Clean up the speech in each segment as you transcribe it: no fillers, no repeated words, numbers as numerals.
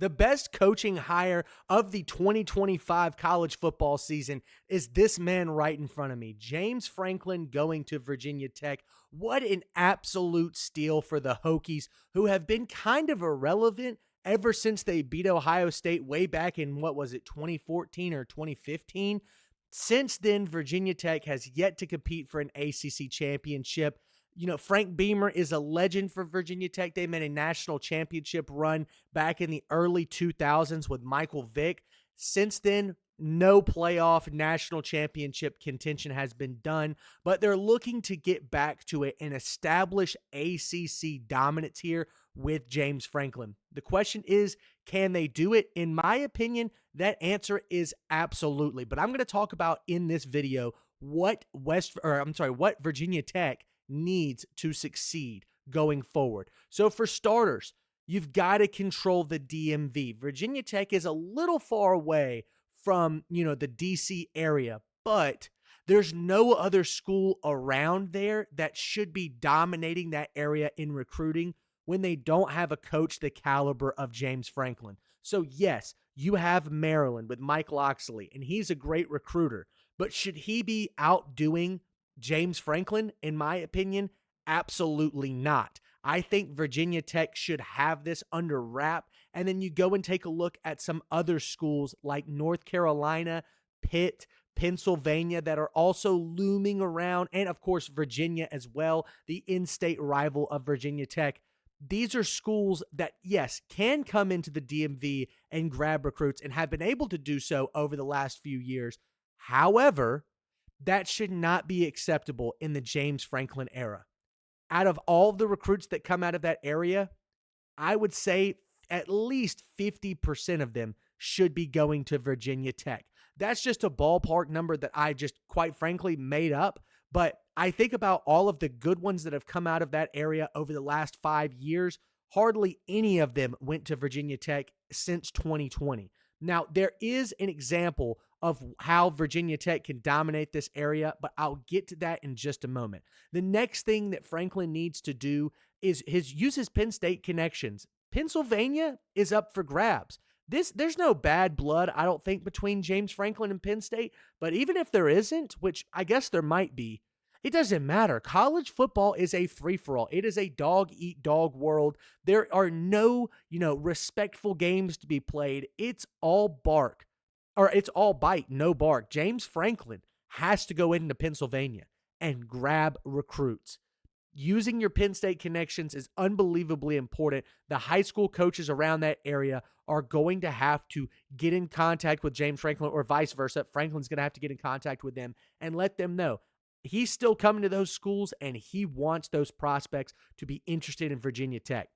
The best coaching hire of the 2025 college football season is this man right in front of me, James Franklin going to Virginia Tech. What an absolute steal for the Hokies, who have been kind of irrelevant ever since they beat Ohio State way back in, what was it, 2014 or 2015? Since then, Virginia Tech has yet to compete for an ACC championship. You know, Frank Beamer is a legend for Virginia Tech. They made a national championship run back in the early 2000s with Michael Vick. Since then, no playoff national championship contention has been done, but they're looking to get back to an established ACC dominance here with James Franklin. The question is, can they do it? In my opinion, that answer is absolutely. But I'm going to talk about in this video what Virginia Tech needs to succeed going forward. So for starters, you've got to control the DMV. Virginia Tech is a little far away from, the DC area, but there's no other school around there that should be dominating that area in recruiting when they don't have a coach the caliber of James Franklin. So yes, you have Maryland with Mike Locksley, and he's a great recruiter, but should he be outdoing James Franklin? In my opinion, absolutely not. I think Virginia Tech should have this under wrap, and then you go and take a look at some other schools like North Carolina, Pitt, Pennsylvania that are also looming around, and of course Virginia as well, the in-state rival of Virginia Tech. These are schools that, yes, can come into the DMV and grab recruits and have been able to do so over the last few years. However, that should not be acceptable in the James Franklin era. Out of all the recruits that come out of that area, I would say at least 50% of them should be going to Virginia Tech. That's just a ballpark number that I just, quite frankly, made up. But I think about all of the good ones that have come out of that area over the last 5 years. Hardly any of them went to Virginia Tech since 2020. Now, there is an example of how Virginia Tech can dominate this area, but I'll get to that in just a moment. The next thing that Franklin needs to do is use his Penn State connections. Pennsylvania is up for grabs. There's no bad blood, I don't think, between James Franklin and Penn State, but even if there isn't, which I guess there might be, it doesn't matter. College football is a free-for-all. It is a dog-eat-dog world. There are no, respectful games to be played. It's all bark, or it's all bite, no bark. James Franklin has to go into Pennsylvania and grab recruits. Using your Penn State connections is unbelievably important. The high school coaches around that area are going to have to get in contact with James Franklin, or vice versa. Franklin's going to have to get in contact with them and let them know he's still coming to those schools and he wants those prospects to be interested in Virginia Tech.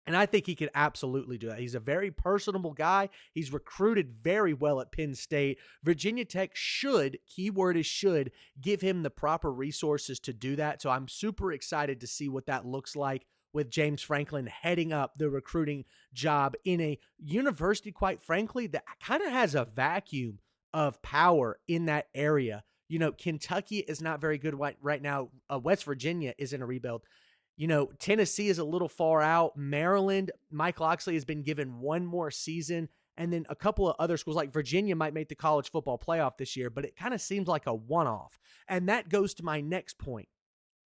And I think he could absolutely do that. He's a very personable guy. He's recruited very well at Penn State. Virginia Tech should, keyword is should, give him the proper resources to do that. So I'm super excited to see what that looks like with James Franklin heading up the recruiting job in a university, quite frankly, that kind of has a vacuum of power in that area. Kentucky is not very good right now. West Virginia is in a rebuild. Tennessee is a little far out. Maryland, Mike Locksley has been given one more season. And then a couple of other schools like Virginia might make the college football playoff this year, but it kind of seems like a one-off. And that goes to my next point.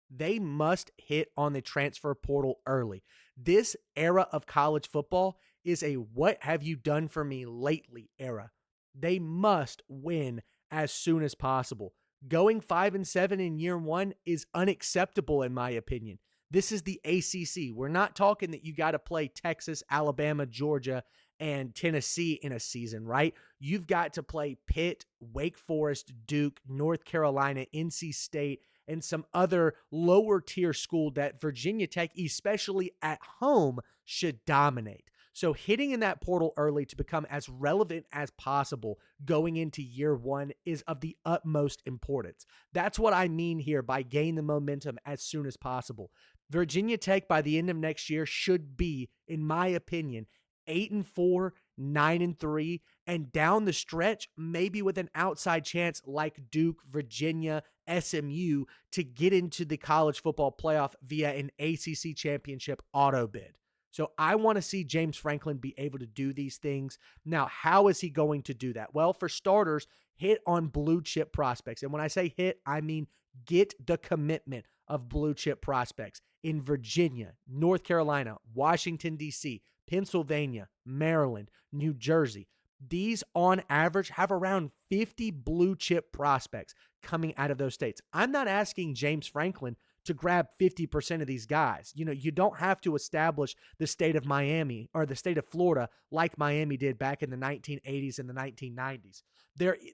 They must hit on the transfer portal early. This era of college football is a what have you done for me lately era. They must win as soon as possible. Going 5-7 in year one is unacceptable in my opinion. This is the ACC. We're not talking that you got to play Texas, Alabama, Georgia, and Tennessee in a season, right? You've got to play Pitt, Wake Forest, Duke, North Carolina, NC State, and some other lower tier school that Virginia Tech, especially at home, should dominate. So hitting in that portal early to become as relevant as possible going into year one is of the utmost importance. That's what I mean here by gain the momentum as soon as possible. Virginia Tech by the end of next year should be, in my opinion, 8-4, 9-3, and down the stretch, maybe with an outside chance like Duke, Virginia, SMU to get into the college football playoff via an ACC championship auto bid. So I want to see James Franklin be able to do these things. Now, how is he going to do that? Well, for starters, hit on blue chip prospects. And when I say hit, I mean get the commitment of blue chip prospects in Virginia, North Carolina, Washington, D.C., Pennsylvania, Maryland, New Jersey. These, on average, have around 50 blue chip prospects coming out of those states. I'm not asking James Franklin to grab 50% of these guys. You don't have to establish the state of Miami or the state of Florida like Miami did back in the 1980s and the 1990s.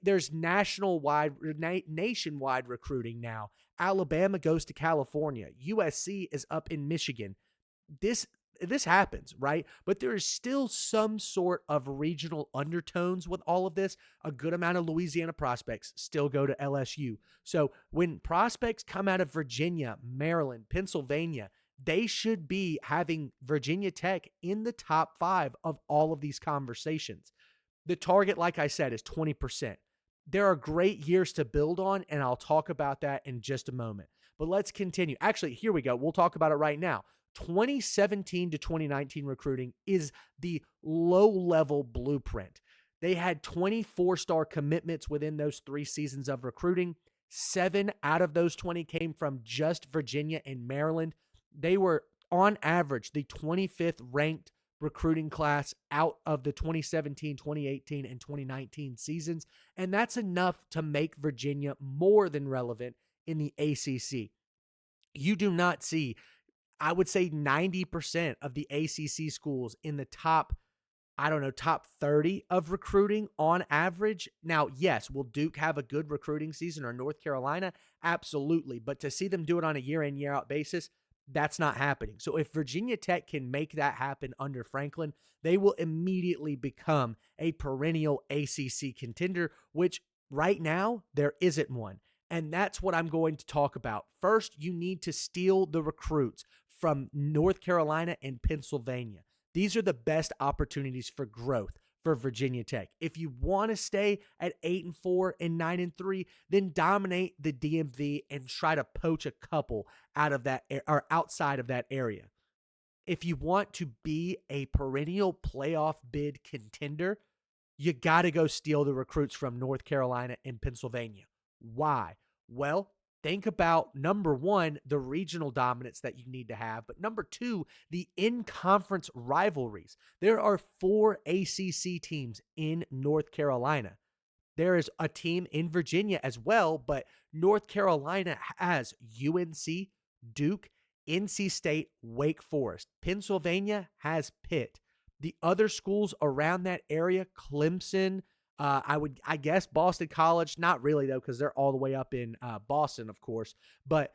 There's nationwide recruiting now. Alabama goes to California. USC is up in Michigan. This happens, right? But there is still some sort of regional undertones with all of this. A good amount of Louisiana prospects still go to LSU. So when prospects come out of Virginia, Maryland, Pennsylvania, they should be having Virginia Tech in the top 5 of all of these conversations. The target, like I said, is 20%. There are great years to build on, and I'll talk about that in just a moment. But let's continue. Actually, here we go. We'll talk about it right now. 2017 to 2019 recruiting is the low-level blueprint. They had 24-star commitments within those 3 seasons of recruiting. 7 out of those 20 came from just Virginia and Maryland. They were, on average, the 25th ranked recruiting class out of the 2017, 2018, and 2019 seasons, and that's enough to make Virginia more than relevant in the ACC. You do not see, I would say, 90% of the ACC schools in the top 30 of recruiting on average. Now, yes, will Duke have a good recruiting season, or North Carolina? Absolutely. But to see them do it on a year in, year out basis, that's not happening. So if Virginia Tech can make that happen under Franklin, they will immediately become a perennial ACC contender, which right now there isn't one. And that's what I'm going to talk about. First, you need to steal the recruits from North Carolina and Pennsylvania. These are the best opportunities for growth for Virginia Tech. If you want to stay at 8-4 and 9-3, then dominate the DMV and try to poach a couple out of that or outside of that area. If you want to be a perennial playoff bid contender, you got to go steal the recruits from North Carolina and Pennsylvania. Why? Well, think about, number one, the regional dominance that you need to have, but number two, the in-conference rivalries. There are 4 ACC teams in North Carolina. There is a team in Virginia as well, but North Carolina has UNC, Duke, NC State, Wake Forest. Pennsylvania has Pitt. The other schools around that area, Clemson, I guess Boston College, not really though, because they're all the way up in Boston, of course. But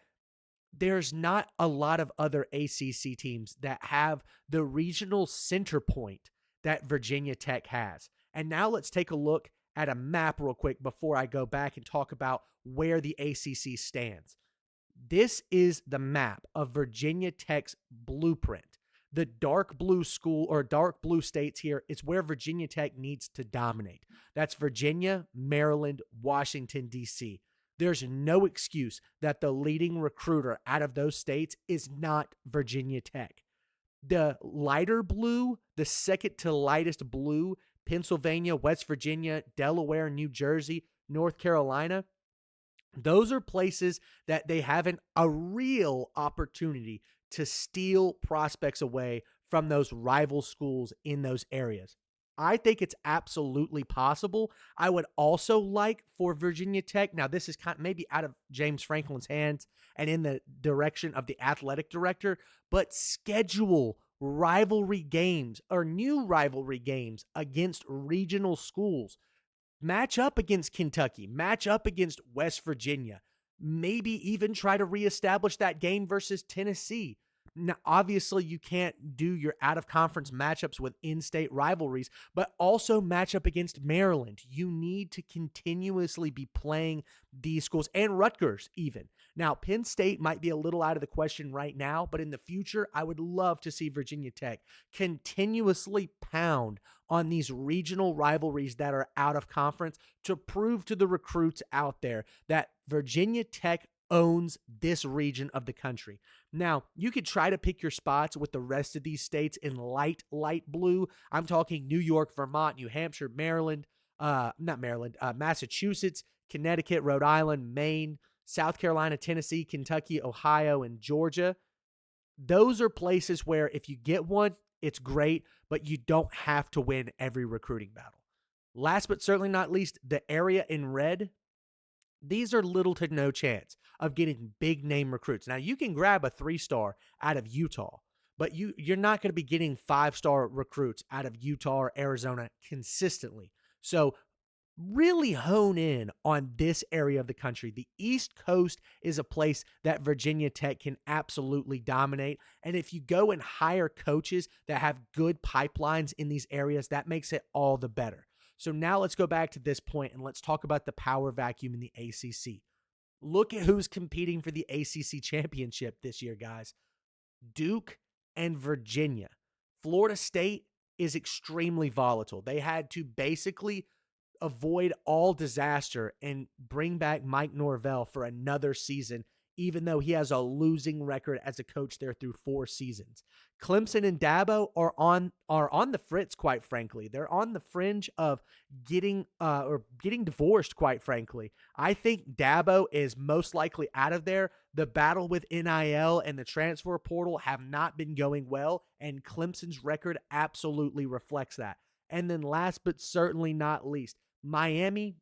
there's not a lot of other ACC teams that have the regional center point that Virginia Tech has. And now let's take a look at a map real quick before I go back and talk about where the ACC stands. This is the map of Virginia Tech's blueprint. The dark blue school or dark blue states here is where Virginia Tech needs to dominate. That's Virginia, Maryland, Washington, D.C. There's no excuse that the leading recruiter out of those states is not Virginia Tech. The lighter blue, the second to lightest blue, Pennsylvania, West Virginia, Delaware, New Jersey, North Carolina, those are places that they haven't a real opportunity to steal prospects away from those rival schools in those areas. I think it's absolutely possible. I would also like for Virginia Tech, now this is kind of maybe out of James Franklin's hands and in the direction of the athletic director, but schedule rivalry games or new rivalry games against regional schools. Match up against Kentucky, match up against West Virginia, maybe even try to reestablish that game versus Tennessee. Now, obviously, you can't do your out-of-conference matchups with in-state rivalries, but also match up against Maryland. You need to continuously be playing these schools, and Rutgers even. Now, Penn State might be a little out of the question right now, but in the future, I would love to see Virginia Tech continuously pound on these regional rivalries that are out of conference to prove to the recruits out there that Virginia Tech owns this region of the country. Now, you could try to pick your spots with the rest of these states in light blue. I'm talking New York, Vermont, New Hampshire, Maryland, not Maryland, Massachusetts, Connecticut, Rhode Island, Maine, South Carolina, Tennessee, Kentucky, Ohio, and Georgia. Those are places where if you get one, it's great, but you don't have to win every recruiting battle. Last but certainly not least, the area in red, these are little to no chance of getting big name recruits. Now, you can grab a 3-star out of Utah, but you're not going to be getting 5-star recruits out of Utah or Arizona consistently. So really hone in on this area of the country. The East Coast is a place that Virginia Tech can absolutely dominate. And if you go and hire coaches that have good pipelines in these areas, that makes it all the better. So now let's go back to this point and let's talk about the power vacuum in the ACC. Look at who's competing for the ACC championship this year, guys. Duke and Virginia. Florida State is extremely volatile. They had to basically avoid all disaster and bring back Mike Norvell for another season, even though he has a losing record as a coach there through 4 seasons. Clemson and Dabo are on the fritz, quite frankly. They're on the fringe of getting divorced, quite frankly. I think Dabo is most likely out of there. The battle with NIL and the transfer portal have not been going well, and Clemson's record absolutely reflects that. And then last but certainly not least, Miami,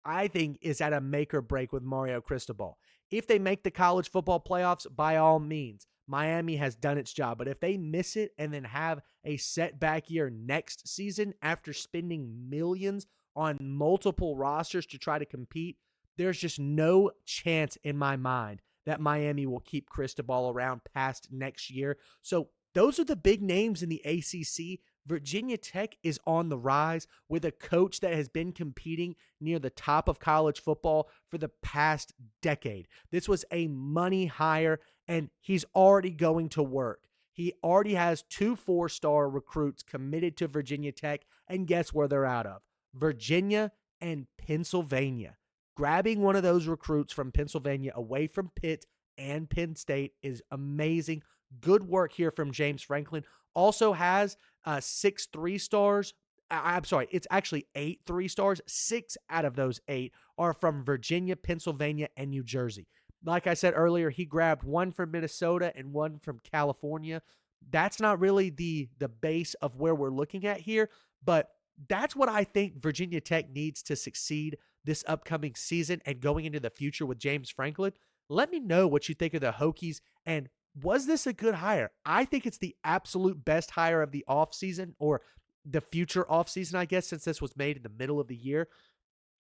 I think, is at a make or break with Mario Cristobal. If they make the college football playoffs, by all means, Miami has done its job. But if they miss it and then have a setback year next season after spending millions on multiple rosters to try to compete, there's just no chance in my mind that Miami will keep Cristobal around past next year. So those are the big names in the ACC. Virginia Tech is on the rise with a coach that has been competing near the top of college football for the past decade. This was a money hire, and he's already going to work. He already has 2 4-star recruits committed to Virginia Tech, and guess where they're out of? Virginia and Pennsylvania. Grabbing one of those recruits from Pennsylvania away from Pitt and Penn State is amazing. Good work here from James Franklin. Also has 6 3-stars. I'm sorry, it's actually 8 3-stars. 6 out of those 8 are from Virginia, Pennsylvania, and New Jersey. Like I said earlier, he grabbed 1 from Minnesota and 1 from California. That's not really the base of where we're looking at here, but that's what I think Virginia Tech needs to succeed this upcoming season and going into the future with James Franklin. Let me know what you think of the Hokies, and was this a good hire? I think it's the absolute best hire of the offseason, or the future offseason, I guess, since this was made in the middle of the year.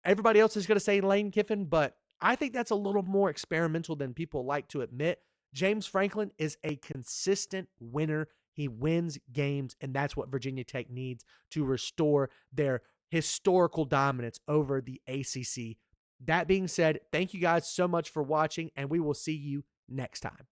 Everybody else is going to say Lane Kiffin, but I think that's a little more experimental than people like to admit. James Franklin is a consistent winner. He wins games, and that's what Virginia Tech needs to restore their historical dominance over the ACC. That being said, thank you guys so much for watching, and we will see you next time.